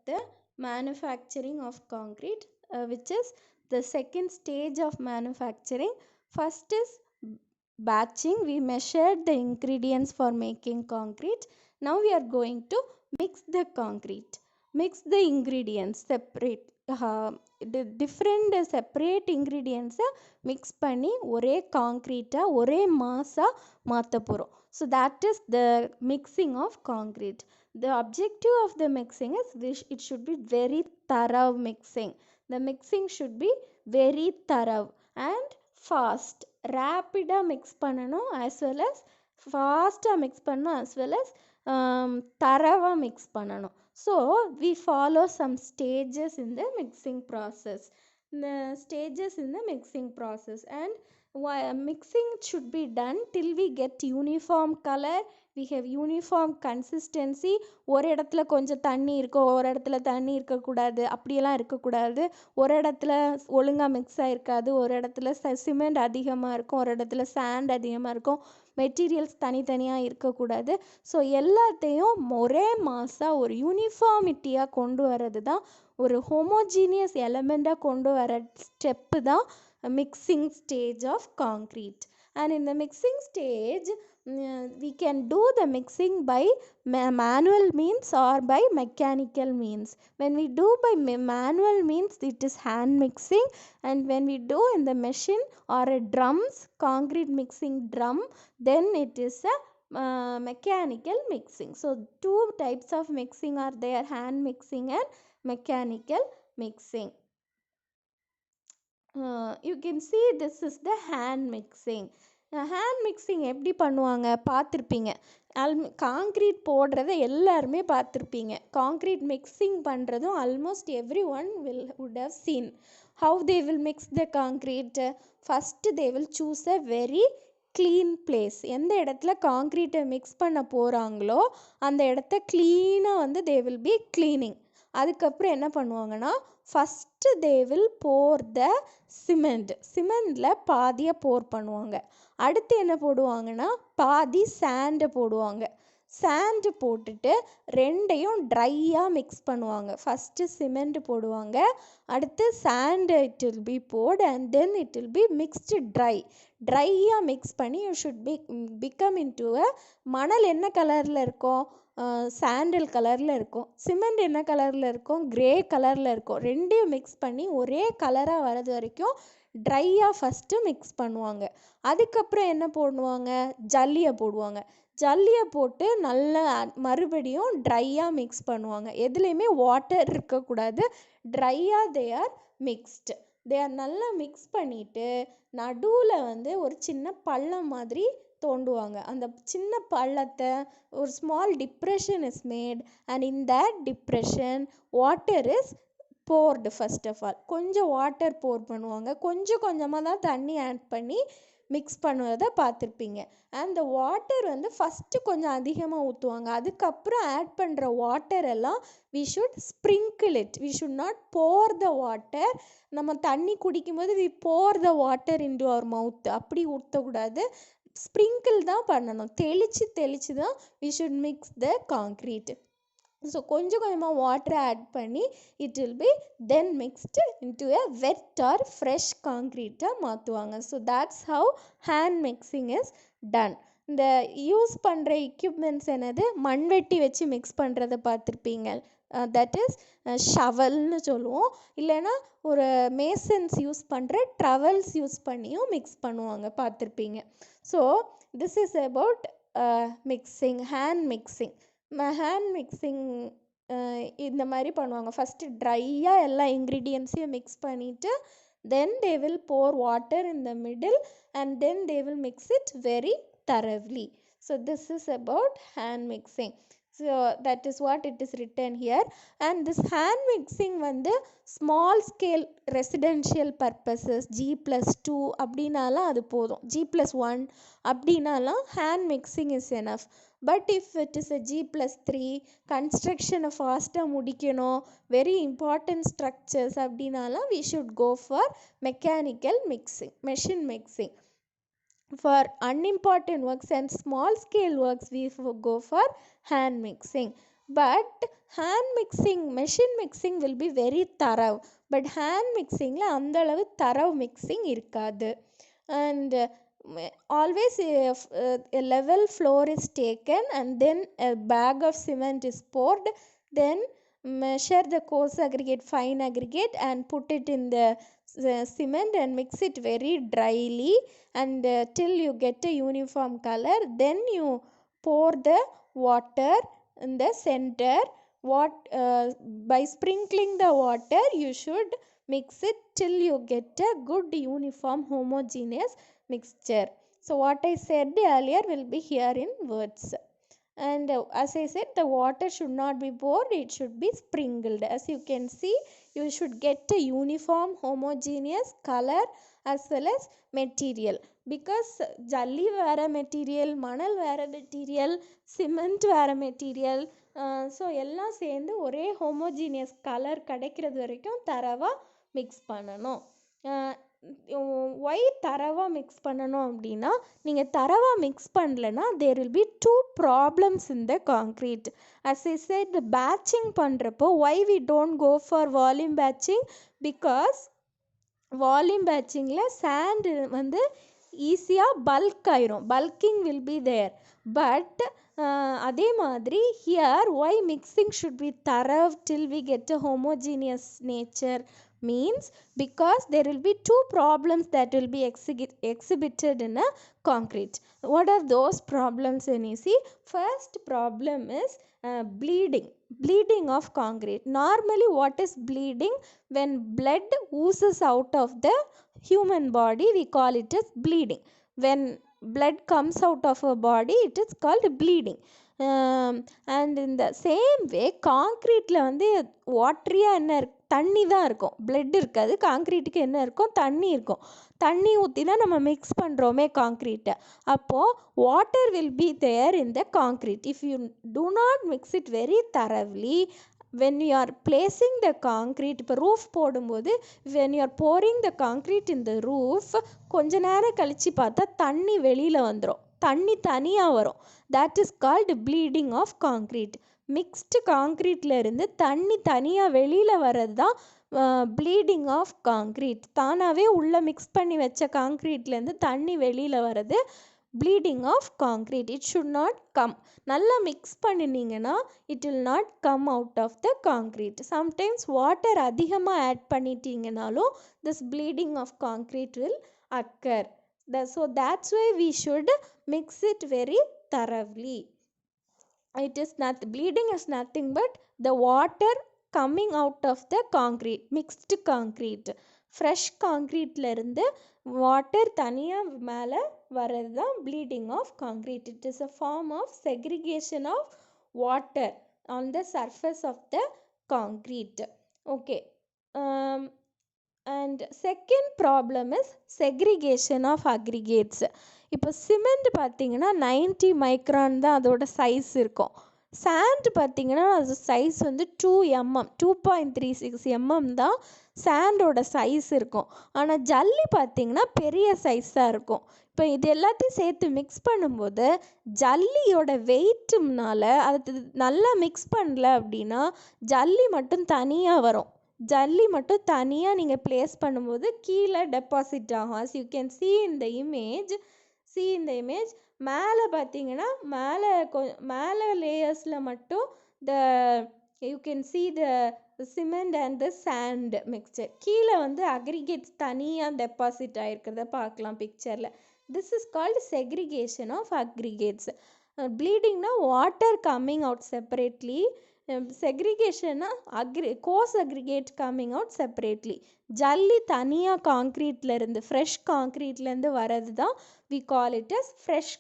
the manufacturing of concrete, which is the second stage of manufacturing. First is batching. We measured the ingredients for making concrete. Now we are going to mix the concrete. Mix the ingredients separate, different separate ingredients mix பண்ணி ஒரே காங்க்ரீட்டாக ஒரே மாஸாக மாற்ற போகிறோம். So that is the mixing of concrete. The objective of the mixing is it should be very thorough mixing. The mixing should be very thorough and fast. ரேப்பிடாக mix பண்ணணும், as well as ஃபாஸ்ட்டாக mix பண்ணணும், as well as தரவாக mix பண்ணணும். So we follow some stages in the mixing process. The stages in the mixing process, and mixing should be done till we get uniform color, we have uniform consistency. ஒரு இடத்துல கொஞ்சம் தண்ணி இருக்கும், ஒரு இடத்துல தண்ணி இருக்கக்கூடாது, அப்படியெல்லாம் இருக்கக்கூடாது. ஒரு இடத்துல ஒழுங்காக மிக்ஸ் ஆகிருக்காது, ஒரு இடத்துல சிமெண்ட் அதிகமாக இருக்கும், ஒரு இடத்துல சாண்ட் அதிகமாக இருக்கும், மெட்டீரியல்ஸ் தனித்தனியாக இருக்கக்கூடாது. ஸோ எல்லாத்தையும் ஒரே மாஸாக ஒரு யூனிஃபார்மிட்டியாக கொண்டு வர்றது தான், ஒரு ஹோமோஜீனியஸ் எலமெண்ட்டாக கொண்டு வர ஸ்டெப்பு தான் mixing stage of concrete. And in the mixing stage, we can do the mixing by manual means or by mechanical means. When we do by manual means, it is hand mixing, and when we do in the machine or a drums, concrete mixing drum, then it is a mechanical mixing. So two types of mixing are there, hand mixing and mechanical mixing. You can see this is the hand mixing. Hand mixing எப்படி பண்ணுவாங்க பார்த்துருப்பீங்க. Concrete போடுறத எல்லாருமே பார்த்துருப்பீங்க. Concrete mixing பண்ணுறதும் almost every one would have seen. How they will mix the concrete? First they will choose a very clean place. எந்த இடத்துல காங்க்ரீட்டை mix பண்ண போகிறாங்களோ அந்த இடத்த க்ளீனாக they will be cleaning. அதுக்கப்புறம் என்ன பண்ணுவாங்கன்னா, first they will pour the cement. சிமெண்டில் பாதியை போர் பண்ணுவாங்க. அடுத்து என்ன போடுவாங்கன்னா, பாதி சாண்டை போடுவாங்க. சாண்டு போட்டுட்டு ரெண்டையும் ட்ரையாக மிக்ஸ் பண்ணுவாங்க. ஃபஸ்ட்டு சிமெண்ட் போடுவாங்க, அடுத்து sand it will B board, and then it will B mixed ட்ரையாக மிக்ஸ் பண்ணி யூ ஷுட் பிகம் இன்டு அ மணல் என்ன கலரில் இருக்கும், சாண்டல் கலரில் இருக்கும். சிமெண்ட் என்ன கலரில் இருக்கும், கிரே கலரில் இருக்கும். ரெண்டையும் மிக்ஸ் பண்ணி ஒரே கலராக வர்றது வரைக்கும் ட்ரையாக ஃபஸ்ட்டு மிக்ஸ் பண்ணுவாங்க. அதுக்கப்புறம் என்ன போடுவாங்க, ஜல்லியை போடுவாங்க. ஜல்லியை போட்டு நல்லா மறுபடியும் ட்ரையாக மிக்ஸ் பண்ணுவாங்க. எதுலேயுமே வாட்டர் இருக்கக்கூடாது, ட்ரையாக they are mixed. They are நல்லா மிக்ஸ் பண்ணிவிட்டு நடுவில் ஒரு சின்ன பள்ளம் மாதிரி தோண்டுவாங்க. அந்த சின்ன பள்ளத்தை ஒரு small depression is made, and in that depression water is poured. First of all கொஞ்சம் வாட்டர் போர் பண்ணுவாங்க, கொஞ்சம் கொஞ்சமாக தான் தண்ணி ஆட் பண்ணி மிக்ஸ் பண்ணுவதை பார்த்துருப்பீங்க. அண்ட் த வாட்டர் ஃபஸ்ட்டு கொஞ்சம் அதிகமாக ஊற்றுவாங்க. அதுக்கப்புறம் ஆட் பண்ணுற வாட்டர் எல்லாம் we should sprinkle it, we should not pour the water. நம்ம தண்ணி குடிக்கும்போது we pour the water into our mouth, அப்படி ஊற்றக்கூடாது, ஸ்ப்ரிங்கிள் தான் பண்ணணும். தெளித்து தான் we should mix the concrete. So கொஞ்சம் கொஞ்சமாக வாட்டரை ஆட் பண்ணி it will be then mixed into a wet or fresh காங்க்ரீட்டாக மாற்றுவாங்க. So that's how hand mixing is done. இந்த யூஸ் பண்ணுற எக்யூப்மெண்ட்ஸ் என்னது, மண்வெட்டி வச்சு மிக்ஸ் பண்ணுறதை பார்த்துருப்பீங்க. தட் இஸ் ஷவல்னு சொல்லுவோம். இல்லைன்னா ஒரு மேசன்ஸ் யூஸ் பண்ணுற ட்ரவல்ஸ் யூஸ் பண்ணியும் மிக்ஸ் பண்ணுவாங்க, பார்த்துருப்பீங்க. So this is about mixing, hand mixing. Hand mixing இந்த மாதிரி பண்ணுவாங்க. ஃபஸ்ட்டு ட்ரையாக எல்லா இன்க்ரீடியன்ஸையும் மிக்ஸ் பண்ணிவிட்டு then they will pour water in the middle, and then they will mix it very thoroughly. So this is about hand mixing. So that is what it is written here. And this hand mixing small scale residential purposes G+2 அப்படின்னாலாம் அது போதும், G+1 அப்படின்னாலாம் hand mixing is enough. But if it is a G+3 construction ஃபாஸ்ட்டாக முடிக்கணும், very important structures அப்படின்னாலாம் we should go for mechanical mixing, machine mixing. For unimportant works and small scale works we go for hand mixing. But hand mixing, machine mixing will be very thorough, but hand mixingல அந்த அளவு thorough mixing இருக்காது. And always a level floor is taken and then a bag of cement is poured, then measure the coarse aggregate, fine aggregate and put it in the cement and mix it very dryly and till you get a uniform color. Then you pour the water in the center. By sprinkling the water you should mix it till you get a good uniform homogeneous mixture. So what I said earlier will be here in words. And as I said, the water should not be poured, it should be sprinkled. As you can see, you should get a uniform homogeneous color as well as material, because ஜல்லி வேறு material, மணல் வேறு material, cement வேறு material. So எல்லாம் சேர்ந்து ஒரே homogeneous colour கிடைக்கிறது வரைக்கும் தரவாக மிக்ஸ் பண்ணணும். ஒய் தரவாக மிக்ஸ் பண்ணணும் அப்படின்னா, நீங்கள் தரவாக மிக்ஸ் பண்ணலைன்னா there will be two problems in the concrete. As I said, the batching பண்ணுறப்போ why we don't go for volume batching, because volume பேட்சிங்கில் சாண்ட் வந்து ஈஸியாக பல்க் ஆயிரும், bulking will be there. But அதே மாதிரி here why mixing should be thorough till we get a homogeneous nature means because there will be two problems that will be exhibited in a concrete. What are those problems when you see? First problem is bleeding of concrete. Normally what is bleeding? When blood oozes out of the human body, we call it as bleeding. When blood comes out of a body, it is called bleeding. And in the same way காங்க்ரீட்டில் வந்து வாட்ரியாக என்ன தண்ணி தான் இருக்கும், blood இருக்காது. காங்க்ரீட்டுக்கு என்ன இருக்கும்? தண்ணி இருக்கும். தண்ணி ஊற்றி தான் நம்ம மிக்ஸ் பண்ணுறோமே காங்க்ரீட்டை. அப்போது water will be there in the concrete. If you do not mix it very thoroughly, when you are placing the concrete, இப்போ ரூஃப் போடும்போது when you are pouring the concrete in the roof, கொஞ்ச நேரம் கழித்து பார்த்தா தண்ணி வெளியில் வந்துடும், தண்ணி தனியாக வரும். that is called bleeding of concrete. Mixed காங்க்ரீட்டில் இருந்து தண்ணி தனியாக வெளியில் வர்றது தான் ப்ளீடிங் ஆஃப் காங்க்ரீட். தானாகவே உள்ளே மிக்ஸ் பண்ணி வச்ச காங்க்ரீட்லேருந்து தண்ணி வெளியில் வர்றது bleeding of concrete. It should not come. நல்லா மிக்ஸ் பண்ணினீங்கன்னா it will not come out of the concrete. Sometimes water அதிகமாக ஆட் பண்ணிட்டீங்கனாலும் this bleeding of concrete will occur. So that's why we should mix it very thoroughly. It is not, bleeding is nothing but the water coming out of the concrete, mixed concrete. Fresh காங்க்ரீட்டில் இருந்து water தனியாக மேலே வர்றது தான் bleeding of concrete. It is a form of segregation of water on the surface of the concrete. Okay. And second problem is segregation of aggregates. இப்போ cement பார்த்திங்கன்னா 90 micron தான் அதோட சைஸ் இருக்கும். சாண்ட் பார்த்திங்கன்னா அது சைஸ் வந்து 2 mm, 2.36 mm தான் சாண்டோட size இருக்கும். ஆனால் ஜல்லி பார்த்திங்கன்னா பெரிய சைஸாக இருக்கும். இப்போ இது எல்லாத்தையும் சேர்த்து மிக்ஸ் பண்ணும்போது ஜல்லியோட வெயிட்டுனால அது நல்லா மிக்ஸ் பண்ணல அப்படின்னா ஜல்லி மட்டும் தனியாக வரும். ஜல்லி மட்டும் தனியாக நீங்கள் ப்ளேஸ் பண்ணும்போது கீழே டெபாசிட் ஆகும். as you can see in the image, மேலே பார்த்தீங்கன்னா மேலே லேயர்ஸில் மட்டும் you can see the cement and the sand mixture. கீழே வந்து அக்ரிகேட்ஸ் தனியாக டெபாசிட் ஆகிருக்கிறத பார்க்கலாம் பிக்சரில். this is called segregation of aggregates. bleedingனா water coming out separately, செக்ரிகேஷன்னா coarse aggregate coming out separately. ஜல்லி தனியாக காங்க்ரீட்டில் இருந்து ஃப்ரெஷ் காங்க்ரீட்லேருந்து வர்றது தான் we call it as fresh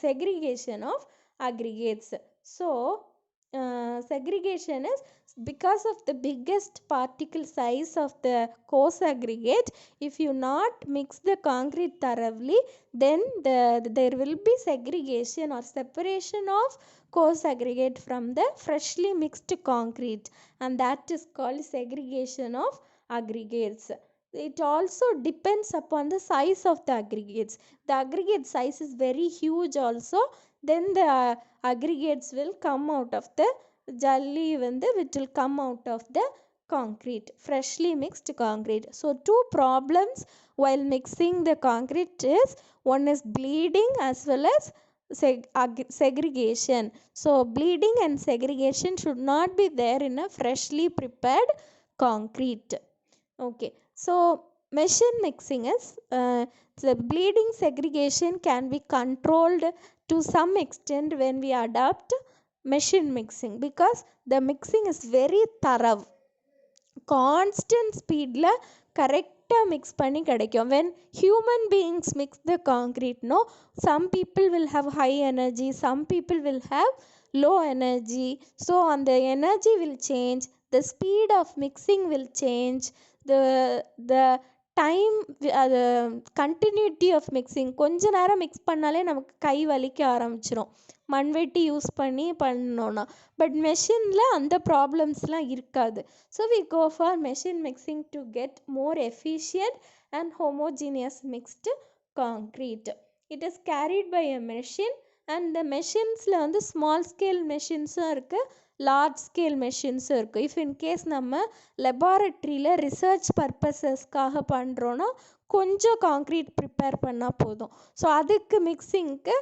segregation of aggregates. So segregation is because of the biggest particle size of the coarse aggregate. If you not mix the concrete thoroughly, then there will be segregation or separation of coarse aggregate from the freshly mixed concrete, and that is called segregation of aggregates. It also depends upon the size of the aggregates. The aggregate size is very huge also, then the aggregates will come out of the ஜல்லி வந்து which will come out of the concrete, freshly mixed concrete. So two problems while mixing the concrete is, one is bleeding as well as segregation. So bleeding and segregation should not be there in a freshly prepared concrete. Okay, so machine mixing is the bleeding segregation can be controlled to some extent when we adopt machine mixing, because the mixing is very thorough, constant ஸ்பீடில் கரெக்டாக mix பண்ணி கிடைக்கும். when human beings mix the concrete, no, some people will have high energy, some people will have low energy, so அந்த energy will change, the speed of mixing will change, the time, அது continuity of mixing. கொஞ்ச நேரம் mix பண்ணாலே நமக்கு கை வலிக்க ஆரம்பிச்சிடும் மண்வெட்டி use பண்ணி பண்ணோன்னா. பட் மெஷினில் அந்த ப்ராப்ளம்ஸ்லாம் இருக்காது. So we go for machine mixing to get more efficient and homogeneous mixed concrete. It is carried by a machine. And இந்த மெஷின்ஸில் வந்து ஸ்மால் ஸ்கேல் மெஷின்ஸும் இருக்குது, லார்ஜ் ஸ்கேல் மெஷின்ஸும் இருக்குது. இஃப் இன்கேஸ் நம்ம லெபார்ட்ரியில் ரிசர்ச் பர்பஸஸ்க்காக பண்ணுறோன்னா கொஞ்சம் காங்க்ரீட் ப்ரிப்பேர் பண்ணால் போதும். ஸோ அதுக்கு மிக்சிங்க்கு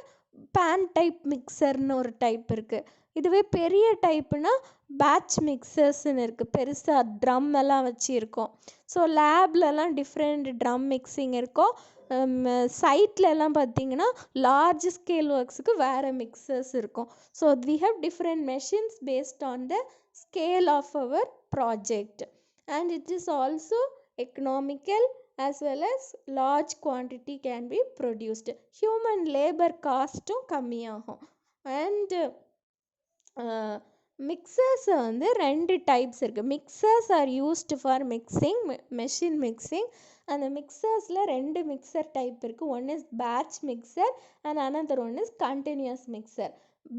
பேன் டைப் மிக்சர்னு ஒரு டைப் இருக்குது. இதுவே பெரிய டைப்புனா பேட்ச் மிக்சர்ஸ்ன்னு இருக்குது, பெருசாக ட்ரம் எல்லாம் வச்சு இருக்கும். ஸோ லேப்லலாம் டிஃப்ரெண்ட் ட்ரம் மிக்சிங் இருக்கும். சைட்லலாம் பார்த்திங்கன்னா லார்ஜ் ஸ்கேல் ஒர்க்ஸுக்கு வேறு மிக்சர்ஸ் இருக்கும். So we have different machines based on the scale of our project, and it is also economical as well as large quantity can be produced. Human labor cost-ம் கம்மியாகும். and mixers வந்து ரெண்டு types இருக்குது. Mixers are used for mixing, machine mixing. அந்த மிக்சர்ஸில் ரெண்டு mixer type இருக்குது. One is batch mixer and another one is continuous mixer.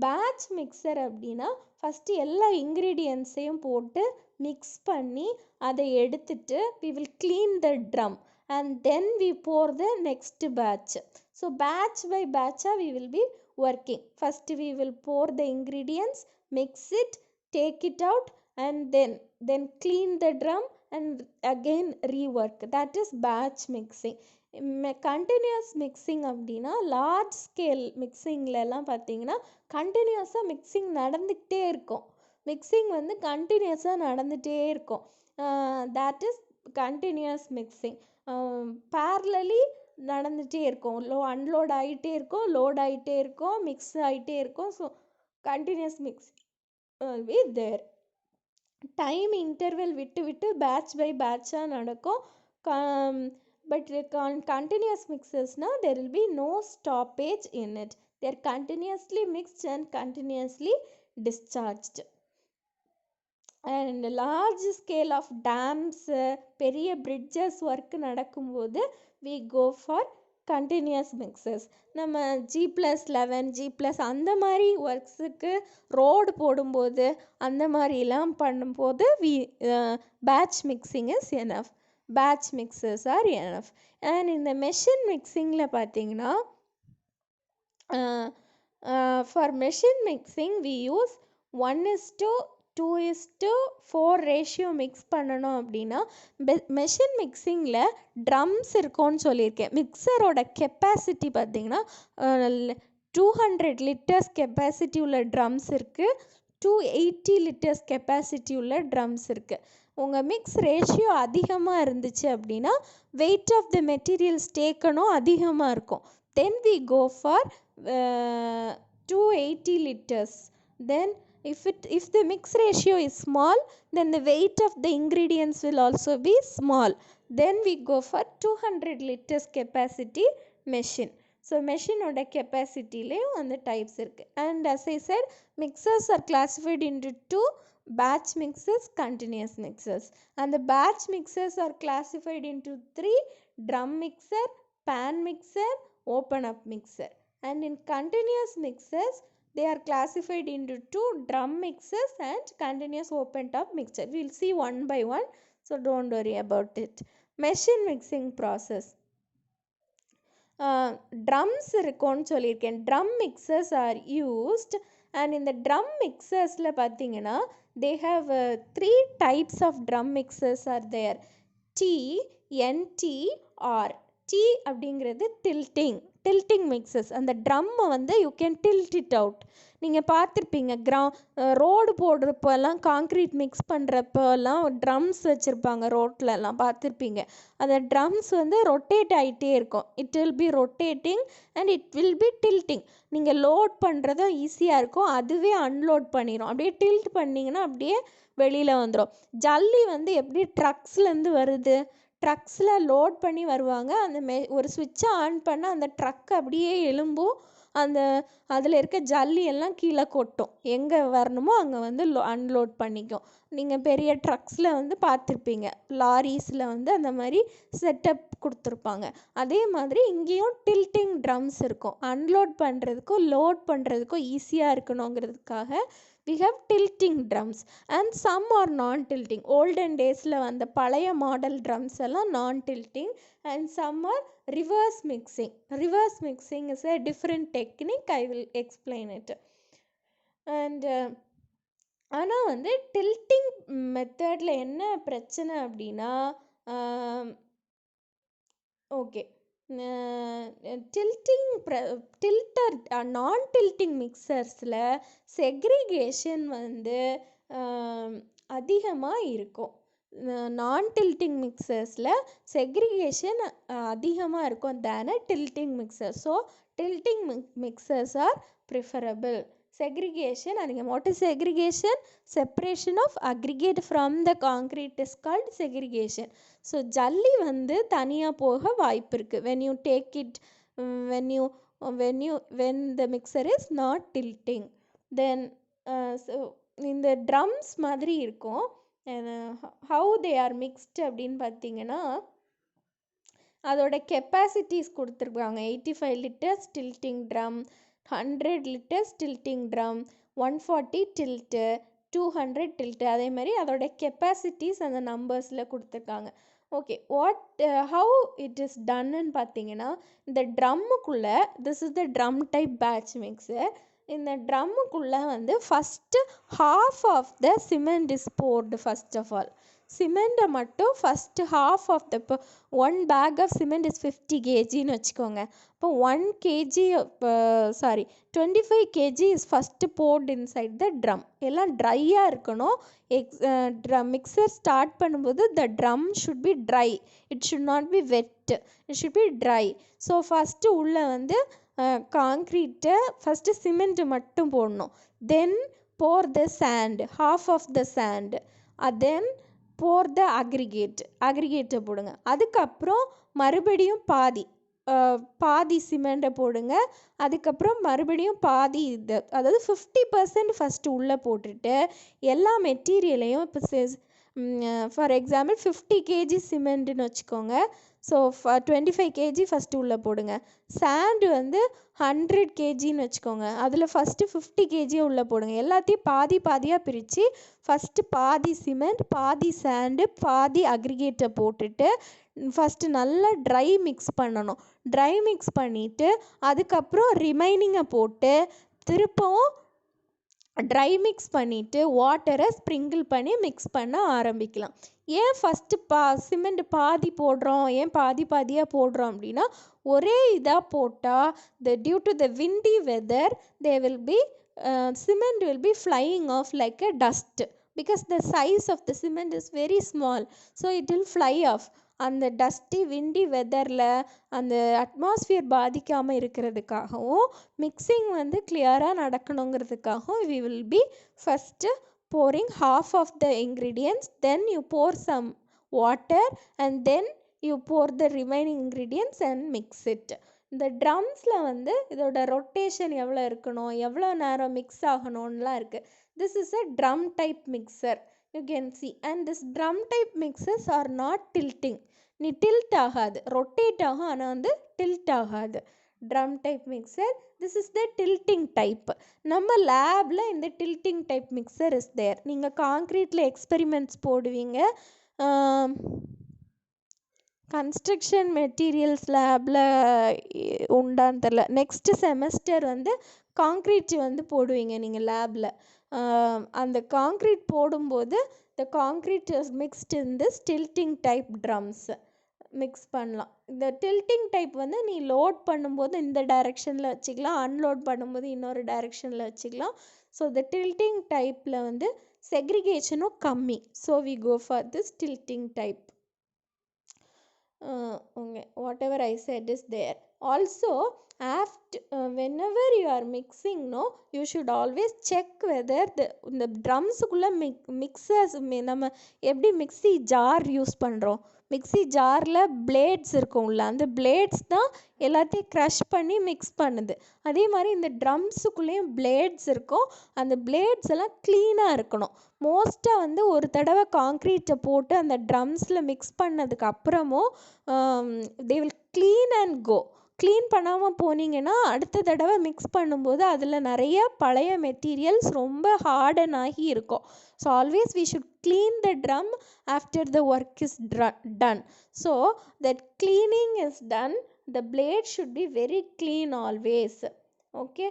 Batch mixer அப்படின்னா ஃபஸ்ட்டு எல்லா இன்க்ரீடியன்ட்ஸையும் போட்டு மிக்ஸ் பண்ணி அதை எடுத்துட்டு we will clean the drum and then we pour the next batch. So batch by batch we will be working. First we will pour the ingredients, mix it, take it out, and then clean the drum and again rework. That is batch mixing. Continuous mixing அப்படின்னா large scale மிக்சிங்லலாம் பார்த்தீங்கன்னா கண்டினியூஸாக mixing நடந்துக்கிட்டே இருக்கும். Mixing வந்து கண்டினியூஸாக நடந்துகிட்டே இருக்கும். that is continuous mixing. Parallelly நடந்துகிட்டே இருக்கும். அன்லோட் ஆகிட்டே இருக்கும், லோட் ஆகிட்டே இருக்கும், மிக்ஸ் ஆகிட்டே இருக்கும். So continuous mixing will be there. Time interval விட்டு விட்டு பேட்ச் பை பேட்சாக நடக்கும். பட் continuous mixesனா there will be no stoppage in it. They are continuously mixed and continuously discharged. And large scale of dams, பெரிய bridges work நடக்கும்போது we go for continuous mixes. நம்ம G+11 G+ அந்த மாதிரி ஒர்க்ஸுக்கு road போடும்போது அந்த மாதிரிலாம் பண்ணும்போது batch mixing is enough. Batch mixers are enough. And in the machine mixingல பார்த்தீங்கன்னா for machine mixing we use 1:2:4 ratio mix பண்ணணும். அப்படின்னா மெஷின் மிக்சிங்கில் ட்ரம்ஸ் இருக்கும்னு சொல்லியிருக்கேன். மிக்சரோட கெப்பாசிட்டி பார்த்திங்கன்னா 200 லிட்டர்ஸ் கெப்பாசிட்டி உள்ள ட்ரம்ஸ் இருக்குது, 280 லிட்டர்ஸ் கெப்பாசிட்டி உள்ள ட்ரம்ஸ் இருக்குது. உங்கள் மிக்ஸ் ரேஷியோ அதிகமாக இருந்துச்சு அப்படின்னா வெயிட் ஆஃப் த மெட்டீரியல்ஸ் டேக்கனும் அதிகமாக இருக்கும். Then we go for 280 liters. Then if the mix ratio is small, then the weight of the ingredients will also be small. Then we go for 200 liters capacity machine. So machine oda capacity layum and the types irukku. And as I said, mixers are classified into two: batch mixers, continuous mixers. And the batch mixers are classified into three: drum mixer, pan mixer, open up mixer. And in continuous mixers they are classified into two: drum mixers and continuous open top mixer. We will see one by one, so don't worry about it. Machine mixing process. Drums இருக்கும்னு சொல்லியிருக்கேன். Drum mixers are used and இந்த drum மிக்சர்ஸில் பார்த்தீங்கன்னா they have 3 types of drum mixers are there. T, NT, R. T அப்படிங்கிறது tilting mixers. அந்த ட்ரம்மை வந்து you can tilt it out. நீங்கள் பார்த்துருப்பீங்க road போடுறப்பெல்லாம் concrete mix பண்ணுறப்பெல்லாம் drums வச்சுருப்பாங்க ரோட்லலாம் பார்த்துருப்பீங்க. அந்த ட்ரம்ஸ் வந்து ரொட்டேட் ஆகிட்டே இருக்கும். It will B rotating and it will B tilting. நீங்கள் லோட் பண்ணுறதும் ஈஸியாக இருக்கும், அதுவே அன்லோட் பண்ணிடும். அப்படியே டில்ட் பண்ணிங்கன்னா அப்படியே வெளியில் வந்துடும். ஜல்லி வந்து எப்படி ட்ரக்ஸ்லேருந்து வருது, ட்ரக்ஸில் லோட் பண்ணி வருவாங்க. அந்த ஒரு சுவிட்சை ஆன் பண்ணால் அந்த ட்ரக் அப்படியே எலும்பும் அதில் இருக்க ஜல்லி எல்லாம் கீழே கொட்டும். எங்கே வரணுமோ அங்கே வந்து அன்லோட் பண்ணிக்கும். நீங்கள் பெரிய ட்ரக்ஸில் வந்து பார்த்துருப்பீங்க, லாரிஸில் வந்து அந்த மாதிரி செட்டப் கொடுத்துருப்பாங்க. அதே மாதிரி இங்கேயும் டில்ட்டிங் ட்ரம்ஸ் இருக்கும். அன்லோட் பண்ணுறதுக்கும் லோட் பண்ணுறதுக்கும் ஈஸியாக இருக்கணுங்கிறதுக்காக we have tilting drums and some are non-tilting. Olden daysல வந்த பழைய மாடல் ட்ரம்ஸ் எல்லாம் non-tilting and some are reverse mixing. Reverse mixing is a different technique. I will explain it. And ஆனால் வந்து tilting மெத்தடில் என்ன பிரச்சனை அப்படின்னா, ஓகே, நான்-டில்ட்டிங் மிக்சர்ஸில் செக்ரிகேஷன் வந்து அதிகமாக இருக்கும். நான்-டில்ட்டிங் மிக்சர்ஸில் செக்ரிகேஷன் அதிகமாக இருக்கும் than tilting mixer. So tilting mixers are preferable. Segregation, and what is segregation? Separation of aggregate from the concrete is called segregation. So ஜல்லி வந்து தனியாக போக வாய்ப்பு இருக்குது when you take it, when the mixer is not tilting. Then so இந்த drums மாதிரி இருக்கும். how they are mixed அப்படின்னு பார்த்தீங்கன்னா, அதோட கெப்பாசிட்டிஸ் கொடுத்துருக்காங்க. 85 liters tilting drum, 100 liters tilting drum, 140 tilt, 200 tilt. அதே மாதிரி அதோட கெப்பாசிட்டிஸ் அந்த நம்பர்ஸில் கொடுத்துருக்காங்க. ஓகே, how it is doneன்னு பார்த்தீங்கன்னா, இந்த ட்ரம்முக்குள்ளே, this is the drum type batch mixer. இந்த ட்ரம்முக்குள்ளே வந்து first half of the cement is poured. first of all சிமெண்ட்டை மட்டும் ஃபஸ்ட்டு half of the, இப்போ 1 bag of cement is 50 kgன்னு வச்சுக்கோங்க. இப்போ 25 kg is first poured inside the drum. எல்லாம் ட்ரையாக இருக்கணும். Mixer start பண்ணும்போது the drum should be dry, it should not be wet, it should be dry. So first உள்ளே வந்து காங்க்ரீட்டை first cement மட்டும் போடணும். தென் pour the sand, half of the sand, then pour the aggregate போடுங்க. அதுக்கப்புறம் மறுபடியும் பாதி சிமெண்ட்டை போடுங்க. அதுக்கப்புறம் மறுபடியும் பாதி அதாவது 50% ஃபஸ்ட்டு உள்ளே போட்டுட்டு எல்லா மெட்டீரியலையும், இப்போ ஃபார் எக்ஸாம்பிள் 50 kg சிமெண்ட்டுன்னு வச்சுக்கோங்க. ஸோ 25 kg ஃபஸ்ட்டு உள்ளே போடுங்க. சாண்டு வந்து 100 kgன்னு வச்சுக்கோங்க. அதில் ஃபஸ்ட்டு 50 kg உள்ளே போடுங்க. எல்லாத்தையும் பாதியாக பிரித்து ஃபஸ்ட்டு பாதி சிமெண்ட், பாதி சாண்டு, பாதி அக்ரிகேட்டை போட்டுட்டு ஃபஸ்ட்டு நல்லா ட்ரை மிக்ஸ் பண்ணணும். ட்ரை மிக்ஸ் பண்ணிவிட்டு அதுக்கப்புறம் ரிமைனிங்கை போட்டு திருப்பவும் ட்ரை மிக்ஸ் பண்ணிவிட்டு வாட்டரை ஸ்ப்ரிங்கிள் பண்ணி மிக்ஸ் பண்ண ஆரம்பிக்கலாம். ஏன் ஃபஸ்ட்டு சிமெண்ட் பாதி போடுறோம், ஏன் பாதியாக போடுறோம் அப்படின்னா, ஒரே இதாக போட்டால் due to the windy weather cement will be flying off like a dust because the size of the cement is very small, so it will fly off. அந்த டஸ்டி விண்டி வெதரில் அந்த அட்மாஸ்ஃபியர் பாதிக்காமல் இருக்கிறதுக்காகவும் மிக்சிங் வந்து கிளியராக நடக்கணுங்கிறதுக்காகவும் we will be first pouring half of the ingredients, then you pour some water and then you pour the remaining ingredients and mix it. இந்த ட்ரம்ஸில் வந்து இதோட rotation எவ்வளோ இருக்கணும், எவ்வளோ நேரம் மிக்ஸ் ஆகணும்லாம் இருக்குது. This is a drum type mixer, you can see, and this drum type mixers are not tilting. நீ tilt ஆகாது, ரொட்டேட் ஆகும், ஆனால் வந்து tilt ஆகாது. drum type mixer, this is the tilting type. நம்ம லேபில் இந்த tilting type mixer is there. நீங்கள் காங்க்ரீட்டில் எக்ஸ்பெரிமெண்ட்ஸ் போடுவீங்க, கன்ஸ்ட்ரக்ஷன் மெட்டீரியல்ஸ் லேபில் உண்டான்னு தெரில. நெக்ஸ்ட் செமஸ்டர் வந்து காங்க்ரீட் வந்து போடுவீங்க நீங்கள் லேபில். அந்த காங்க்ரீட் போடும்போது the concrete is mixed in this tilting type drums mix பண்ணலாம். இந்த tilting டைப் வந்து நீ லோட் பண்ணும்போது இந்த டைரெக்ஷனில் வச்சுக்கலாம், அன்லோட் பண்ணும்போது இன்னொரு டைரெக்ஷனில் வச்சுக்கலாம். ஸோ இந்த tilting டைப்பில் வந்து செக்ரிகேஷனும் கம்மி. So we go for this tilting type. Okay, whatever I said is there. Also, after whenever you are mixing, no, you should always check whether the drums குள்ள mixers நம்ம எப்படி மிக்ஸி ஜார் யூஸ் பண்ணுறோம், mixie ஜாரில் plates இருக்கும்ல, அந்த plates தான் எல்லாத்தையும் crush பண்ணி மிக்ஸ் பண்ணுது. அதே மாதிரி இந்த ட்ரம்ஸுக்குள்ளேயும் பிளேட்ஸ் இருக்கும். அந்த பிளேட்ஸ் எல்லாம் க்ளீனாக இருக்கணும். மோஸ்ட்டாக வந்து ஒரு தடவை காங்க்ரீட்டை போட்டு அந்த ட்ரம்ஸில் மிக்ஸ் பண்ணதுக்கு அப்புறமும் they will clean and go. Clean பண்ணாமல் போனீங்கன்னா அடுத்த தடவை மிக்ஸ் பண்ணும்போது அதில் நிறைய பழைய மெட்டீரியல்ஸ் ரொம்ப ஹார்டன் ஆகி இருக்கும். So always we should clean the drum after the work is done. So that cleaning is done, the blade should be very clean always. Okay,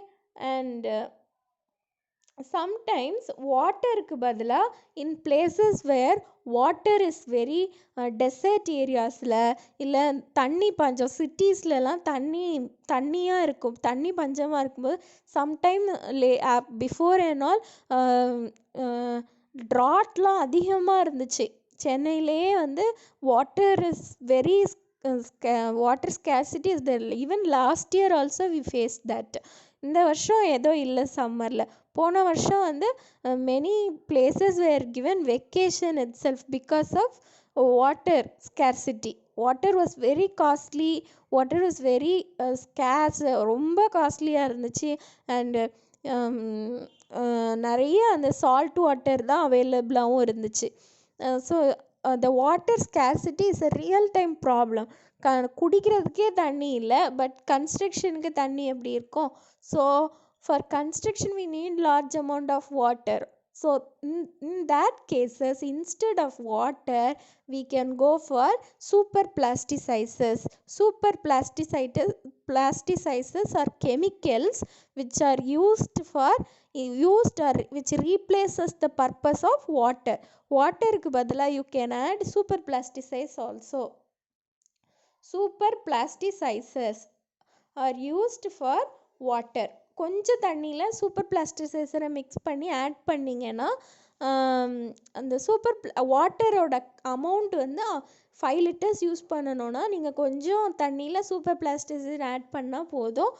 and sometimes வாட்டருக்கு பதிலாக in places where water is very desert areasல இல்லை தண்ணி பஞ்சம் சிட்டிஸ்லலாம் தண்ணியாக இருக்கும், தண்ணி பஞ்சமாக இருக்கும்போது sometime before and all ட்ராட்லாம் அதிகமாக இருந்துச்சு. சென்னையிலே வந்து water is very water scarcity is there. Even last year also we faced that. இந்த வருஷம் ஏதோ இல்லை சம்மரில். போன வருஷம் வந்து many places were given vacation itself because of water scarcity. Water was very costly, water was very scarce, ரொம்ப காஸ்ட்லியாக இருந்துச்சு. அண்டு நிறைய அந்த சால்ட் வாட்டர் தான் அவைலபிளாகவும் இருந்துச்சு. So the water scarcity is a real time problem. குடிக்கிறதுக்கே தண்ணி இல்லை, பட் கன்ஸ்ட்ரக்ஷனுக்கு தண்ணி எப்படி இருக்கும்? So for construction we need large amount of water. So in that cases, instead of water we can go for super plasticizers. Super plasticizers are chemicals which are used or which replaces the purpose of water. வாட்டருக்கு பதிலாக you can add super plasticizers also. Super plasticizers are used for water. கொஞ்சம் தண்ணியில் super பிளாஸ்டிசைசரை mix பண்ணி add பண்ணிங்கன்னா அந்த super வாட்டரோட amount வந்து 5 liters use பண்ணணுன்னா நீங்கள் கொஞ்சம் தண்ணியில் சூப்பர் பிளாஸ்டிசைசர் ஆட் பண்ணால் போதும்,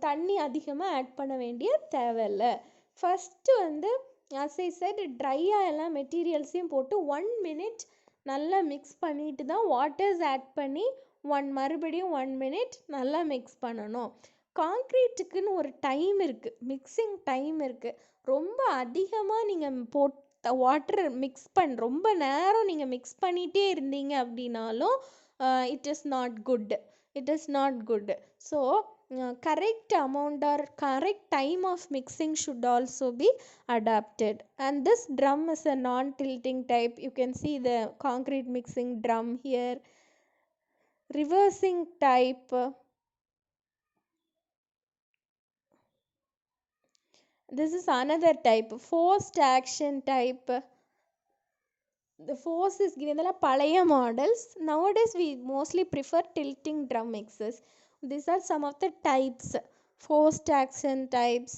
தண்ணி அதிகமாக ஆட் பண்ண வேண்டிய தேவையில்லை. ஃபஸ்ட்டு வந்து as I said, ட்ரையாக எல்லா மெட்டீரியல்ஸையும் போட்டு 1 minute நல்லா மிக்ஸ் பண்ணிட்டு தான் வாட்டர்ஸ் ஆட் பண்ணி மறுபடியும் 1 minute நல்லா மிக்ஸ் பண்ணணும். காங்க்ரீட்டுக்குன்னு ஒரு டைம் இருக்குது, மிக்சிங் டைம் இருக்குது. ரொம்ப அதிகமாக நீங்கள் வாட்டர் ரொம்ப நேரம் நீங்கள் மிக்ஸ் பண்ணிகிட்டே இருந்தீங்க அப்படின்னாலும் it is not good. So correct amount or correct time of mixing should also be adapted. And this drum is a non-tilting type. You can see the concrete mixing drum here. Reversing type. This is another type, forced action type. The force is given the palaya models. Nowadays we mostly prefer tilting drum mixers. These are some of the types, forced action types.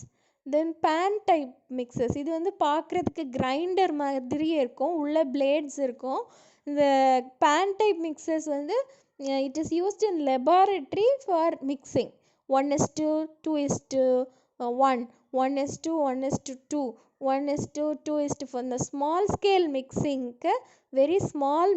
Then pan type mixers. இது வந்து பார்க்குறதுக்கு grinder மாதிரியே இருக்கும், உள்ள plates இருக்கும். இந்த pan type mixers வந்து it is used in laboratory for mixing. 1:2:1, 1:1:2, 1:2:4. இந்த ஸ்மால் ஸ்கேல் மிக்சிங்க்கு, வெரி ஸ்மால்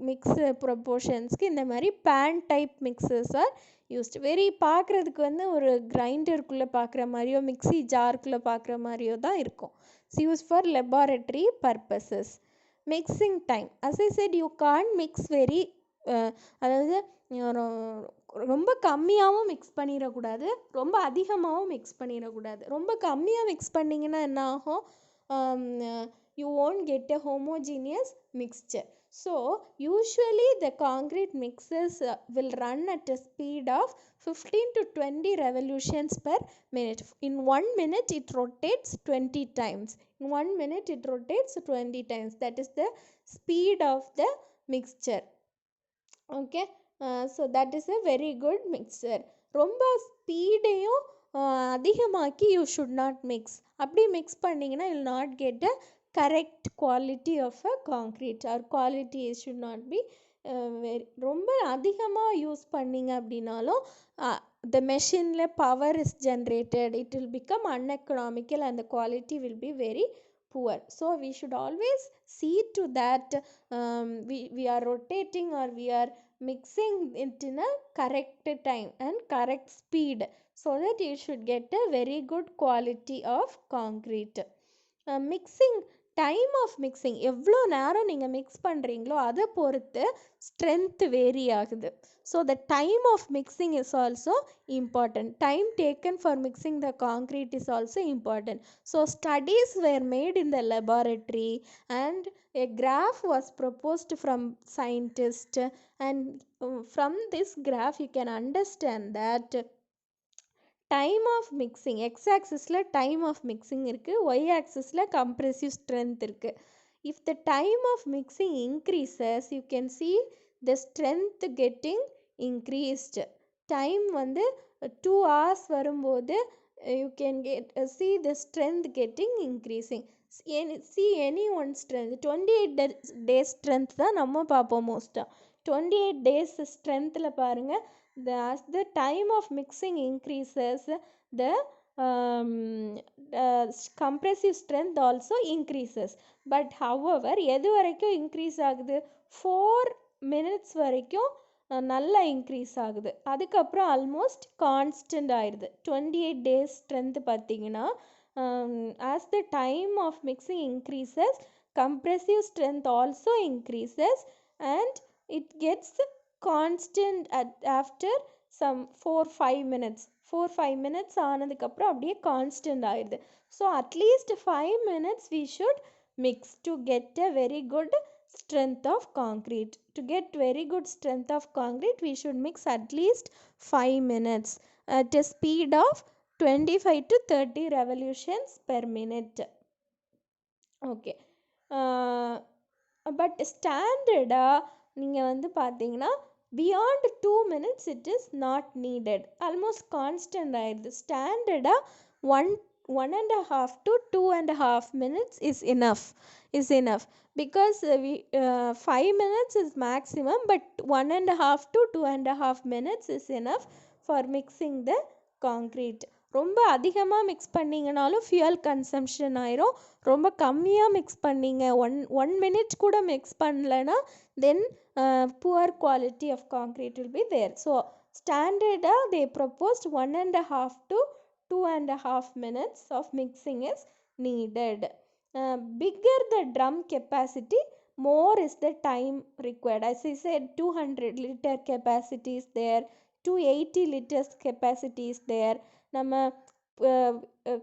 மிக்ஸ் ப்ரொபோர்ஷன்ஸ்க்கு இந்த மாதிரி pan type mixers are used. Very பார்க்குறதுக்கு வந்து ஒரு கிரைண்டருக்குள்ளே பார்க்குற மாதிரியோ மிக்ஸி ஜாருக்குள்ளே பார்க்குற மாதிரியோ தான் இருக்கும். It's use for laboratory purposes. Mixing time, as I said, you can't mix very அதாவது ரொம்ப கம்மியாகவும் மிக்ஸ் பண்ணிடக்கூடாது, ரொம்ப அதிகமாகவும் மிக்ஸ் பண்ணிடக்கூடாது. ரொம்ப கம்மியாக மிக்ஸ் பண்ணிங்கன்னா என்ன ஆகும், you won't get a homogeneous mixture. So usually the concrete mixes will run at a speed of 15 to 20 revolutions per minute. In 1 minute it rotates 20 times. In 1 minute it rotates 20 times. That is the speed of the mixture. Okay, so that is a very good mixture. ரொம்ப ஸ்பீடையும் அதிகமாக்கி you should not mix. அப்படி mix பண்ணிங்கன்னா you not get a correct quality of a concrete or quality should not be very. ரொம்ப அதிகமாக use பண்ணிங்க அப்படின்னாலும் the machine power is generated, it will become uneconomical and the quality will be very poor. So we should always see to that we are rotating or we are mixing it in a correct time and correct speed, so that you should get a very good quality of concrete. Mixing time of mixing எவ்வளோ நேரம் நீங்கள் mix பண்ணுறீங்களோ அதை பொறுத்து strength vary ஆகுது. So the time of mixing is also important. Time taken for mixing the concrete is also important. So studies were made in the laboratory and a graph was proposed from scientists, and from this graph you can understand that time of mixing x ஆக்சிஸில் time of mixing இருக்குது, y ஆக்சிஸில் compressive strength இருக்குது. If the time of mixing increases you can see the strength getting increased. டைம் வந்து 2 hours வரும்போது you can see the strength getting increasing. see any one strength 28 days strength தான் நம்ம பார்ப்போம் மோஸ்ட்டாக. 28 days strengthல பாருங்கள், as the time of mixing increases the compressive strength also increases. But however எது வரைக்கும் இன்க்ரீஸ் ஆகுது, 4 minutes வரைக்கும் நல்லா இன்க்ரீஸ் ஆகுது. அதுக்கப்புறம் ஆல்மோஸ்ட் கான்ஸ்டன்ட் ஆயிடுது. 28 days ஸ்ட்ரென்த் பார்த்தீங்கன்னா as the time of mixing increases compressive strength also increases and it gets constant after some 4-5 minutes. 4-5 minutes ஆனதுக்கப்புறம் அப்படியே கான்ஸ்டன்ட் ஆயிடுது. So at least 5 minutes we should mix to get a very good strength of concrete. To get very good strength of concrete we should mix at least 5 minutes at a speed of 25 to 30 revolutions per minute. Okay, but ஸ்டாண்டர்டாக நீங்கள் வந்து பார்த்தீங்கன்னா beyond 2 minutes it is not needed. Almost constant ஆயிடுது. ஸ்டாண்டர்டாக 1.5 to 2.5 minutes is enough because 5 minutes is maximum, but 1.5 to 2.5 minutes is enough for mixing the concrete. ரொம்ப அதிகமாக mix பண்ணிங்கனாலும் fuel consumption ஆயிரும். ரொம்ப கம்மியாக மிக்ஸ் பண்ணிங்க, ஒன் மினிட் கூட mix பண்ணலைன்னா then poor quality of concrete will be there. So ஸ்டாண்டர்டாக they proposed 1.5 to 2.5 minutes of mixing is needed. Bigger the drum capacity, more is the time required. As I said, 200 liter capacity is there, 280 liters capacity is there. நம்ம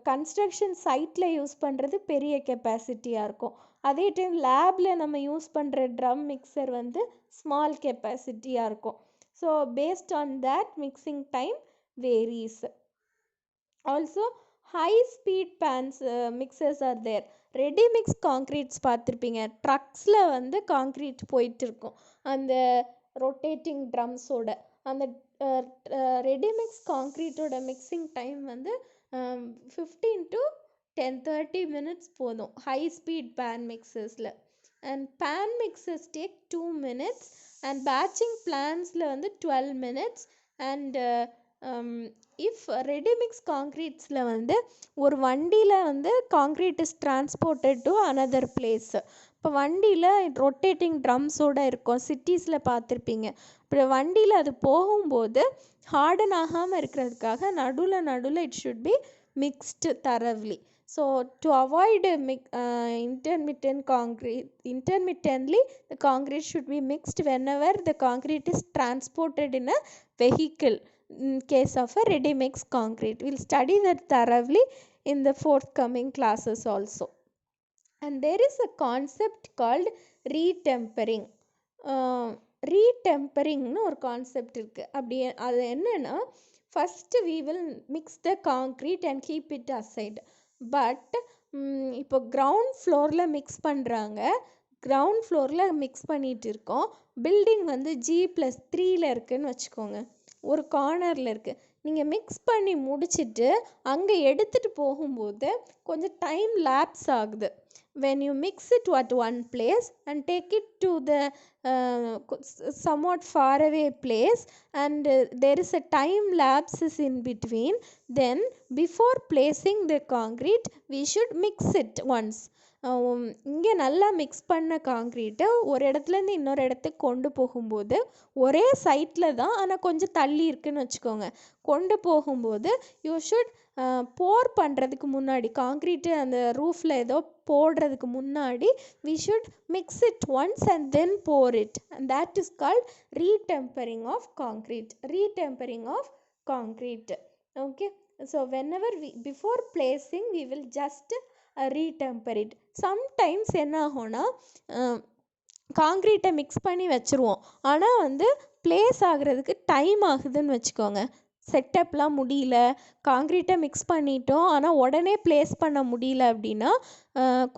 construction சைட்டில் use பண்ணுறது பெரிய கெப்பாசிட்டியாக இருக்கும். அதே time லேபில் நம்ம use பண்ணுற drum mixer வந்து ஸ்மால் கெப்பாசிட்டியாக இருக்கும். So based on that mixing time varies. Also high speed pans mixers are there. Ready mix concretes பார்த்துருப்பீங்க, ட்ரக்ஸில் வந்து காங்க்ரீட் போயிட்டுருக்கும் அந்த ரொட்டேட்டிங் ட்ரம்ஸோட. அந்த ரெடிமிக்ஸ் காங்க்ரீட்டோட மிக்சிங் டைம் வந்து 15 to 30 minutes போதும் ஹை ஸ்பீட் பேன் மிக்சர்ஸில். And pan mixers take 2 minutes and batching பிளான்ஸில் வந்து 12 minutes. அண்ட் இஃப் ரெடிமிக்ஸ் காங்க்ரீட்ஸில் வந்து ஒரு வண்டியில் வந்து concrete is transported to another place. இப்போ வண்டியில் ரொட்டேட்டிங் ட்ரம்ஸோடு இருக்கும், சிட்டிஸில் பார்த்துருப்பீங்க. இப்போ வண்டியில் அது போகும்போது ஹார்டன் ஆகாமல் இருக்கிறதுக்காக நடுவில் it should be mixed thoroughly. So to avoid intermittently the concrete should be mixed whenever the concrete is transported in a vehicle. In case of a ready mix concrete, we'll study that thoroughly in the forthcoming classes also. and there is a concept called retempering. ரீடெம்பரிங்னு ஒரு concept இருக்குது. அப்படி அது என்னென்னா, first we will mix the concrete and keep it aside. But இப்போ ground ஃப்ளோரில் mix பண்ணுறாங்க. Ground ஃப்ளோரில் mix பண்ணிகிட்டு இருக்கோம். பில்டிங் வந்து G+3 இருக்குதுன்னு வச்சுக்கோங்க. ஒரு கார்னரில் இருக்குது. நீங்கள் மிக்ஸ் பண்ணி முடிச்சுட்டு அங்கே எடுத்துகிட்டு போகும்போது கொஞ்சம் டைம் லேப்ஸ் ஆகுது. when you mix it at one place and take it to the somewhat far away place, and there is a time lapses in between, then before placing the concrete we should mix it once. இங்கே நல்லா mix பண்ண காங்க்ரீட்டை ஒரு இடத்துலேருந்து இன்னொரு இடத்துக்கு கொண்டு போகும்போது ஒரே சைட்டில் தான், ஆனால் கொஞ்சம் தள்ளி இருக்குதுன்னு வச்சுக்கோங்க. கொண்டு போகும்போது யூ ஷுட் போர் பண்ணுறதுக்கு முன்னாடி, காங்க்ரீட்டு அந்த ரூஃபில் ஏதோ போடுறதுக்கு முன்னாடி we should mix it once and then pour it, and that is called retempering of concrete. Retempering of concrete. Okay, so whenever before placing we will just retemper it. Sometimes என்ன ஆகும்னா, காங்க்ரீட்டை mix பண்ணி வச்சுருவோம், ஆனால் வந்து place ஆகிறதுக்கு time ஆகுதுன்னு வச்சுக்கோங்க. செட்டப்லாம் முடியல, காங்க்ரீட்டை மிக்ஸ் பண்ணிட்டோம், ஆனால் உடனே ப்ளேஸ் பண்ண முடியல அப்படின்னா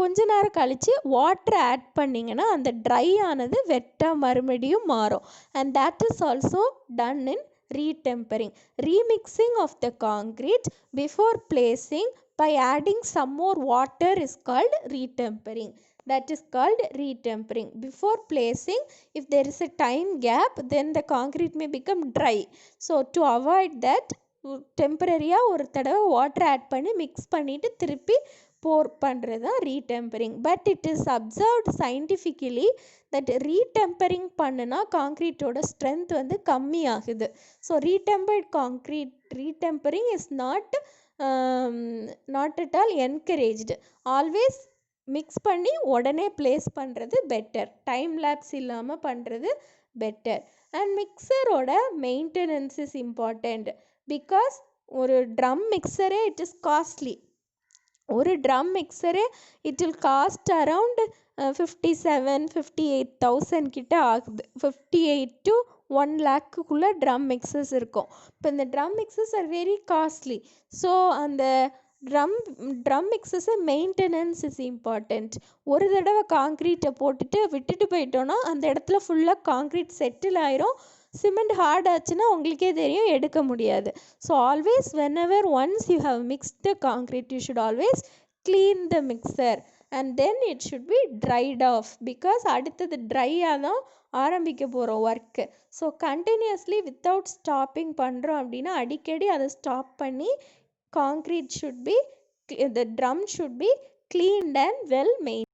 கொஞ்ச நேரம் கழித்து வாட்டர் ஆட் பண்ணிங்கன்னா அந்த ட்ரை ஆனது வெட்டாக மறுபடியும் மாறும். and that is also done in retempering. Remixing of the concrete before placing by adding some more water is called retempering. That is called retempering. Before placing, if there is a time gap, then the concrete may become dry. So to avoid that, டெம்பரரியாக ஒரு தடவை water add பண்ணி mix பண்ணிவிட்டு திருப்பி pour பண்ணுறது தான் retempering. But it is observed scientifically that retempering பண்ணுனா காங்க்ரீட்டோட strength வந்து கம்மியாகுது. So retempering is not at all encouraged. Always mix பண்ணி உடனே ப்ளேஸ் பண்ணுறது பெட்டர், டைம் லேப்ஸ் இல்லாமல் பண்ணுறது பெட்டர். அண்ட் மிக்சரோட மெயின்டெனன்ஸ் இஸ் இம்பார்ட்டண்ட். பிகாஸ் ஒரு ட்ரம் மிக்சரே இட் இஸ் காஸ்ட்லி. ஒரு ட்ரம் மிக்சரே இட் வில் காஸ்ட் அரவுண்ட் 57,000-58,000 கிட்ட ஆகுது. 58 to 1 lakhக்குள்ளே ட்ரம் மிக்சர்ஸ் இருக்கும். இப்போ இந்த drum mixtures are very costly. So அந்த ட்ரம் மிக்சர்ஸை மெயின்டெனன்ஸ் இஸ் இம்பார்ட்டண்ட். ஒரு தடவை காங்க்ரீட்டை போட்டுட்டு விட்டுட்டு போயிட்டோன்னா அந்த இடத்துல ஃபுல்லாக காங்க்ரீட் செட்டில் ஆயிரும். சிமெண்ட் ஹார்ட் ஆச்சுன்னா உங்களுக்கே தெரியும், எடுக்க முடியாது. So always whenever once you have mixed the concrete, you should always clean the mixer and then it should be dried off, because அடுத்தது ட்ரையாக தான் ஆரம்பிக்க போகிறோம் work. So continuously without stopping பண்ணுறோம் அப்படின்னா அடிக்கடி அதை ஸ்டாப் பண்ணி concrete should be, the drum should be cleaned and well maintained.